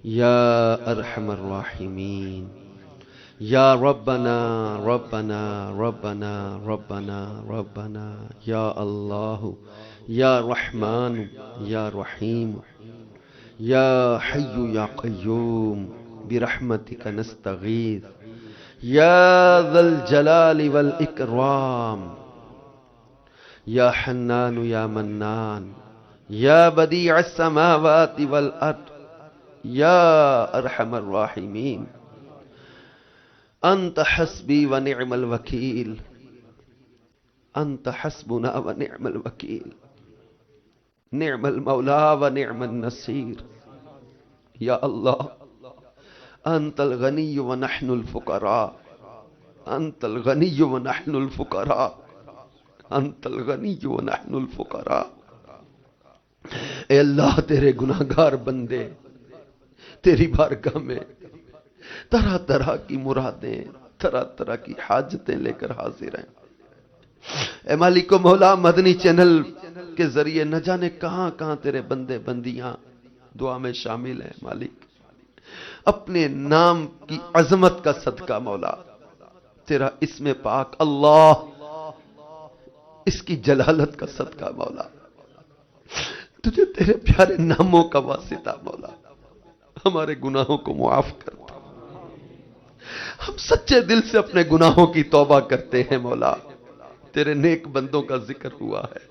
یا ارحم الراحمین، یا ربنا ربنا ربنا ربنا ربنا، یا اللہ، یا رحمان، یا رحیم، یا حی یا قیوم، برحمتک نستغیث، یا ذا الجلال والاکرام، یا حنان یا منان، یا بدیع السماوات والارض، یا ارحم الراحمین، انت حسبی ونعم الوکیل، انت حسبنا ونعم الوکیل، نعم المولا ونعم النصیر، یا اللہ، انت الغنی ونحن الفقراء، انت الغنی ونحن الفقراء، انت الغنی ونحن الفقراء۔ اے اللہ، تیرے گناہگار بندے تیری بارگاہ میں طرح طرح کی مرادیں، طرح طرح کی حاجتیں لے کر حاضر ہیں۔ اے مالک و مولا، مدنی چینل کے ذریعے نہ جانے کہاں کہاں تیرے بندے بندیاں دعا میں شامل ہیں۔ مالک، اپنے نام کی عظمت کا صدقہ مولا، تیرا اسم پاک اللہ، اس کی جلالت کا صدقہ مولا، تجھے تیرے پیارے ناموں کا واسطہ مولا، ہمارے گناہوں کو معاف کر دے۔ ہم سچے دل سے اپنے گناہوں کی توبہ کرتے ہیں مولا، تیرے نیک بندوں کا ذکر ہوا ہے،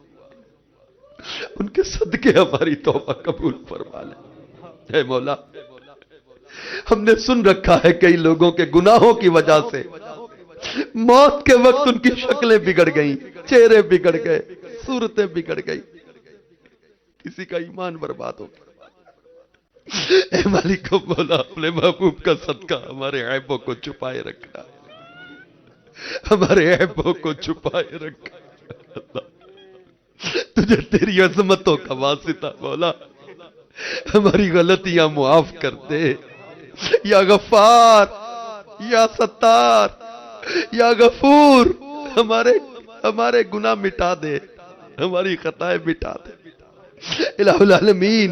ان کے صدقے ہماری توبہ قبول فرما لے۔ اے مولا، ہم نے سن رکھا ہے کئی لوگوں کے گناہوں کی وجہ سے موت کے وقت ان کی شکلیں بگڑ گئیں، چہرے بگڑ گئے، صورتیں بگڑ گئی، کسی کا ایمان برباد ہو گیا۔ اے مالک و مولا، اپنے محبوب کا صدقہ ہمارے عیبوں کو چھپائے رکھنا، ہمارے عیبوں کو چھپائے رکھنا۔ اللہ، تجھے تیری عظمتوں کا واسطہ مولا، ہماری غلطیاں معاف کر دے۔ یا غفار، یا ستار، یا غفور، ہمارے گناہ مٹا دے، ہماری خطائیں مٹا دے۔ الہ العالمین،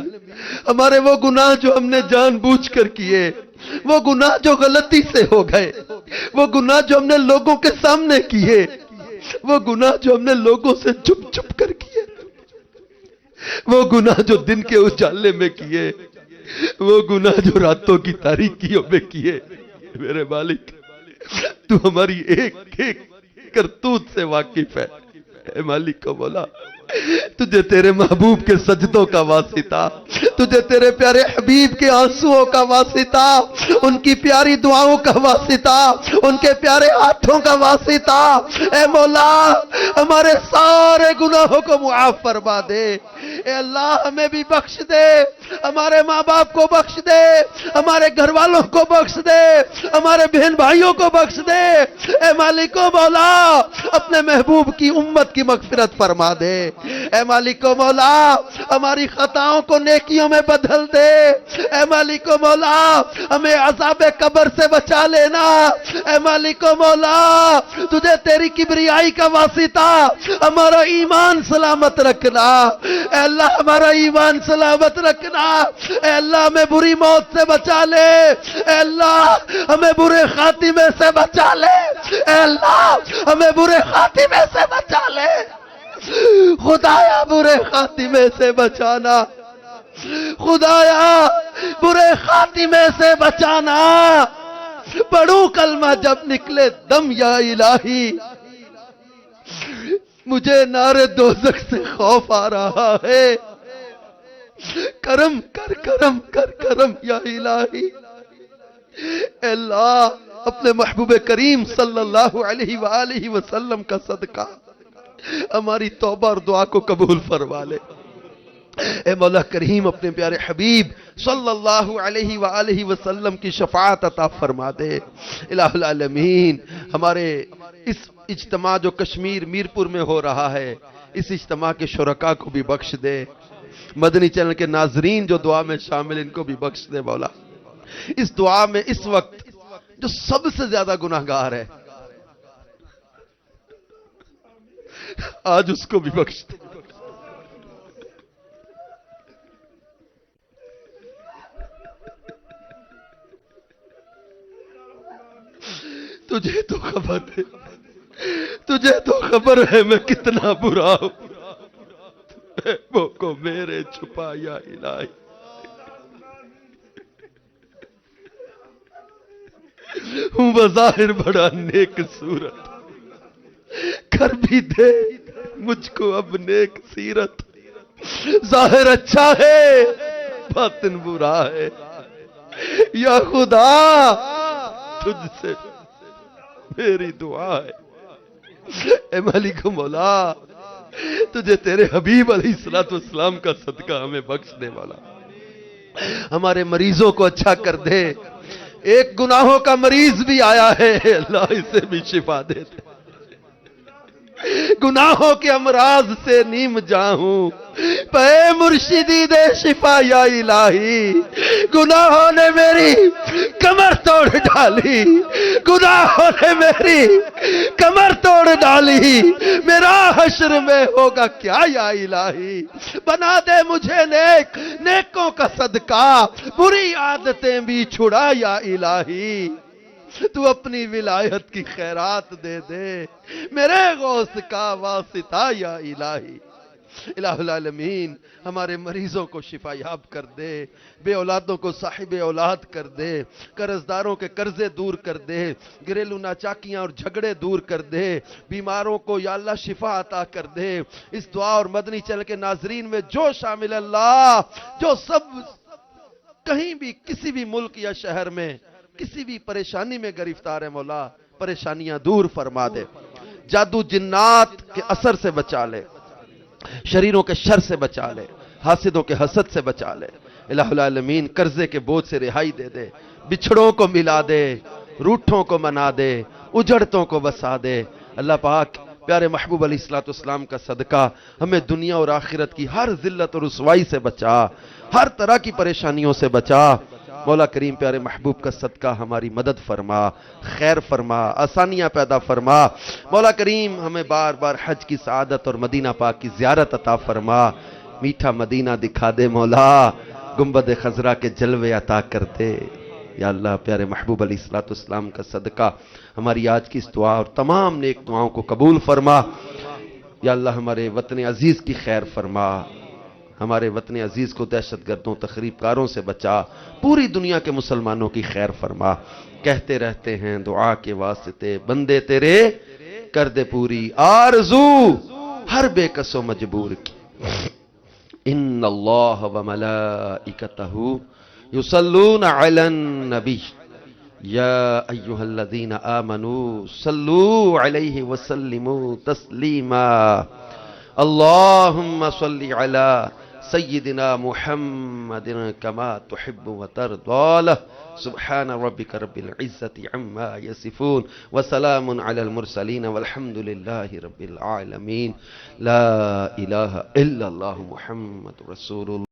ہمارے وہ گناہ جو ہم نے جان بوجھ کر کیے، وہ گناہ جو غلطی سے ہو گئے، وہ گناہ جو ہم نے لوگوں کے سامنے کیے، وہ گناہ جو ہم نے لوگوں سے چھپ چھپ کر کیے، وہ گناہ جو دن کے اجالے میں کیے، وہ گناہ جو راتوں کی تاریکیوں میں کیے، میرے مالک، تو ہماری ایک ایک کرتوت سے واقف ہے۔ اے مالک کو بولا، تجھے تیرے محبوب کے سجدوں کا واسطہ، تجھے تیرے پیارے حبیب کے آنسوؤں کا واسطہ، ان کی پیاری دعاؤں کا واسطہ، ان کے پیارے ہاتھوں کا واسطہ، اے مولا، ہمارے سارے گناہوں کو معاف فرما دے۔ اے اللہ، ہمیں بھی بخش دے، ہمارے ماں باپ کو بخش دے، ہمارے گھر والوں کو بخش دے، ہمارے بہن بھائیوں کو بخش دے۔ اے مالک و مولا، اپنے محبوب کی امت کی مغفرت فرما دے۔ اے مالک و مولا، ہماری خطاؤں کو نیکیوں میں بدل دے۔ اے مالک و مولا، ہمیں عذاب قبر سے بچا لینا۔ اے مالک و مولا، تجھے تیری کبریائی کا واسطہ ہمارا ایمان سلامت رکھنا۔ اے اللہ، ہمارا ایمان سلامت رکھنا۔ اے اللہ، ہمیں بری موت سے بچا لے۔ اے اللہ، ہمیں برے خاتمے سے بچا لے۔ اے اللہ، ہمیں برے خاتمے سے بچا لے۔ خدایا، برے خاتمے سے بچانا، خدایا، برے خاتمے سے بچانا۔ پڑھوں کلمہ جب نکلے دم یا الہی، مجھے نار دوزخ سے خوف آ رہا ہے۔ کرم کر، کرم کر، کرم یا الہی۔ اے اللہ، اپنے محبوب کریم صلی اللہ علیہ وآلہ وسلم کا صدقہ ہماری توبہ اور دعا کو قبول فرما لے۔ اے مولا کریم، اپنے پیارے حبیب صلی اللہ علیہ وآلہ وسلم کی شفاعت عطا فرما دے۔ الہ العالمین، ہمارے اس اجتماع جو کشمیر میرپور میں ہو رہا ہے، اس اجتماع کے شرکاء کو بھی بخش دے۔ مدنی چینل کے ناظرین جو دعا میں شامل، ان کو بھی بخش دے مولا۔ اس دعا میں اس وقت جو سب سے زیادہ گناہگار ہے، آج اس کو بھی بخش دے۔ تجھے تو خبر ہے، تجھے تو خبر ہے میں کتنا برا ہوں، وہ کو میرے چھپا یا الہی، ہوں بظاہر بڑا نیک صورت، کر بھی دے مجھ کو اب نیک سیرت، ظاہر اچھا ہے باطن برا ہے، یا خدا تجھ سے میری دعا ہے، اے مالک مولا تجھے تیرے حبیب علیہ السلام کا صدقہ ہمیں بخش دے مولا، ہمارے مریضوں کو اچھا کر دے، ایک گناہوں کا مریض بھی آیا ہے اللہ اسے بھی شفا دے دے، گناہوں کے امراض سے نیم جاؤں پے مرشدی دے شفا یا الہی، گناہوں نے میری کمر توڑ ڈالی، گناہوں نے میری کمر توڑ ڈالی، میرا حشر میں ہوگا کیا یا الہی، بنا دے مجھے نیک، نیکوں کا صدقہ بری عادتیں بھی چھڑا یا الہی، تو اپنی ولایت کی خیرات دے دے میرے غوث کا واسطہ یا الہی، الہ العالمین ہمارے مریضوں کو شفا یاب کر دے، بے اولادوں کو صاحب اولاد کر دے، قرضداروں کے قرضے دور کر دے، گھریلو ناچاکیاں اور جھگڑے دور کر دے، بیماروں کو یا اللہ شفا عطا کر دے، اس دعا اور مدنی چینل کے ناظرین میں جو شامل اللہ، جو سب کہیں بھی کسی بھی ملک یا شہر میں کسی بھی پریشانی میں گرفتار ہے مولا، پریشانیاں دور فرما دے، جادو جنات کے اثر سے بچا لے، شریروں کے شر سے بچا لے، حاسدوں کے حسد سے بچا لے، الہ العالمین قرضے کے بوجھ سے رہائی دے دے، بچھڑوں کو ملا دے، روٹھوں کو منا دے، اجڑتوں کو بسا دے، اللہ پاک پیارے محبوب علیہ السلام کا صدقہ ہمیں دنیا اور آخرت کی ہر ذلت اور رسوائی سے بچا، ہر طرح کی پریشانیوں سے بچا، مولا کریم پیارے محبوب کا صدقہ ہماری مدد فرما، خیر فرما، آسانیاں پیدا فرما، مولا کریم ہمیں بار بار حج کی سعادت اور مدینہ پاک کی زیارت عطا فرما، میٹھا مدینہ دکھا دے مولا، گنبد خضرا کے جلوے عطا کر دے، یا اللہ پیارے محبوب علیہ السلام کا صدقہ ہماری آج کی اس دعا اور تمام نیک دعاؤں کو قبول فرما، یا اللہ ہمارے وطن عزیز کی خیر فرما، ہمارے وطن عزیز کو دہشت گردوں تخریب کاروں سے بچا، پوری دنیا کے مسلمانوں کی خیر فرما، کہتے رہتے ہیں دعا کے واسطے بندے تیرے کر دے پوری آرزو ہر بے کس و مجبور کی، ان اللہ و ملائکتہ یصلون علی النبی یا ایہا الذین آمنوا صلو علیہ وسلموا تسلیما، اللہم صلی علی سیدنا محمد کما تحب وترضى، سبحان ربک رب العزة عما یصفون وسلام علی المرسلین والحمد للہ رب العالمین، لا الہ الا اللہ محمد رسول اللہ۔